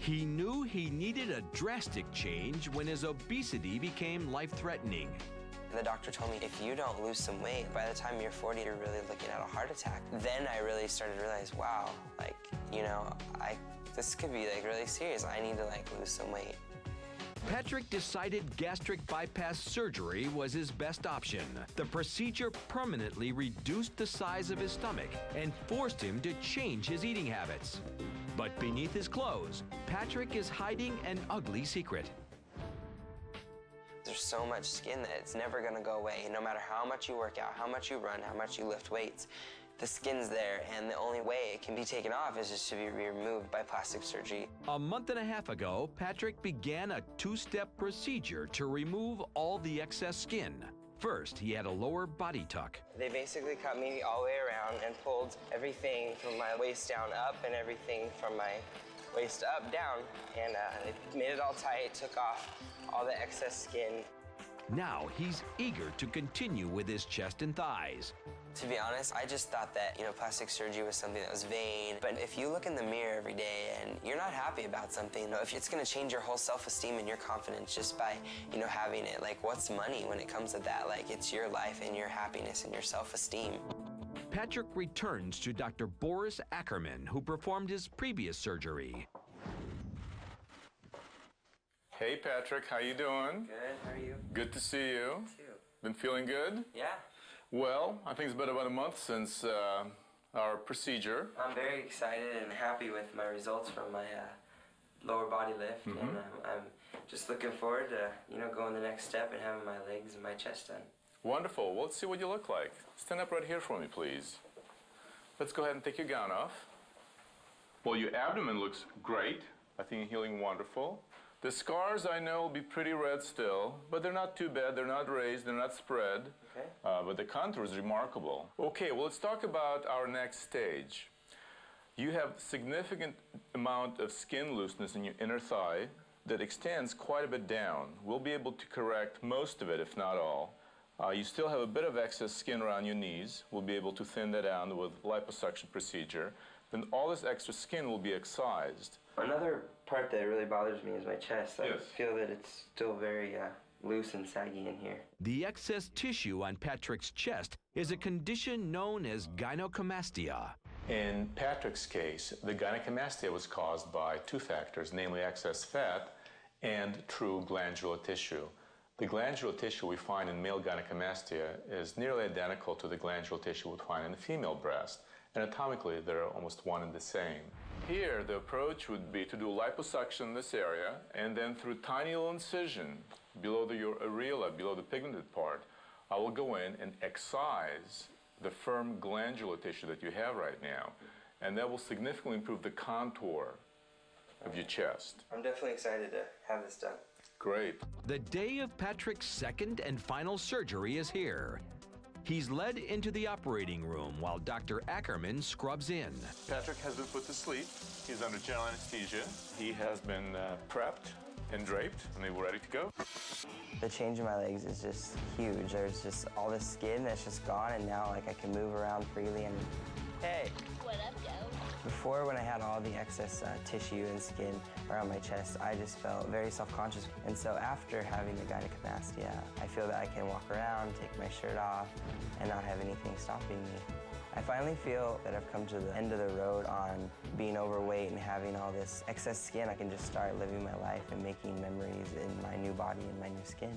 He knew he needed a drastic change when his obesity became life-threatening. The doctor told me, if you don't lose some weight, by the time you're 40, you're really looking at a heart attack. Then I really started to realize, wow, like, you know, this could be like really serious. I need to like lose some weight. Patrick decided gastric bypass surgery was his best option. The procedure permanently reduced the size of his stomach and forced him to change his eating habits. But beneath his clothes, Patrick is hiding an ugly secret. There's so much skin that it's never gonna go away. No matter how much you work out, how much you run, how much you lift weights, the skin's there, and the only way it can be taken off is just to be removed by plastic surgery. A month and a half ago, Patrick began a two-step procedure to remove all the excess skin. First, he had a lower body tuck. They basically cut me all the way around and pulled everything from my waist down up and everything from my waist up down, and they made it all tight, took off all the excess skin. Now he's eager to continue with his chest and thighs. To be honest, I just thought that, you know, plastic surgery was something that was vain. But if you look in the mirror every day and you're not happy about something, you know, if it's gonna change your whole self-esteem and your confidence just by, you know, having it, like, what's money when it comes to that? Like, it's your life and your happiness and your self-esteem. Patrick returns to Dr. Boris Ackerman, who performed his previous surgery. Hey, Patrick, how you doing? Good, how are you? Good to see you. Too. Been feeling good? Yeah. Well, I think it's been about a month since our procedure. I'm very excited and happy with my results from my lower body lift, and I'm just looking forward to, you know, going the next step and having my legs and my chest done. Wonderful. Well, let's see what you look like. Stand up right here for me, please. Let's go ahead and take your gown off. Well, your abdomen looks great. I think you're healing wonderful. The scars, I know, will be pretty red still, but they're not too bad. They're not raised, they're not spread. Okay. But the contour is remarkable. Okay, well, let's talk about our next stage. You have significant amount of skin looseness in your inner thigh that extends quite a bit down. We'll be able to correct most of it, if not all. You still have a bit of excess skin around your knees. We'll be able to thin that down with liposuction procedure. Then all this extra skin will be excised. Another part that really bothers me is my chest. I Yes. feel that it's still very loose and saggy in here. The excess tissue on Patrick's chest is a condition known as gynocamastia. In Patrick's case, the gynocamastia was caused by two factors, namely excess fat and true glandular tissue. The glandular tissue we find in male gynocamastia is nearly identical to the glandular tissue we find in the female breast. Anatomically, they're almost one and the same. Here, the approach would be to do liposuction in this area, and then through tiny little incision below your areola, below the pigmented part, I will go in and excise the firm glandular tissue that you have right now, and that will significantly improve the contour of your chest. I'm definitely excited to have this done. Great. The day of Patrick's second and final surgery is here. He's led into the operating room while Dr. Ackerman scrubs in. Patrick has been put to sleep. He's under general anesthesia. He has been prepped and draped, and we're ready to go. The change in my legs is just huge. There's just all this skin that's just gone, and now like I can move around freely. And hey. What up, Joe? Before, when I had all the excess tissue and skin around my chest, I just felt very self-conscious. And so after having the gynecomastia, I feel that I can walk around, take my shirt off, and not have anything stopping me. I finally feel that I've come to the end of the road on being overweight and having all this excess skin. I can just start living my life and making memories in my new body and my new skin.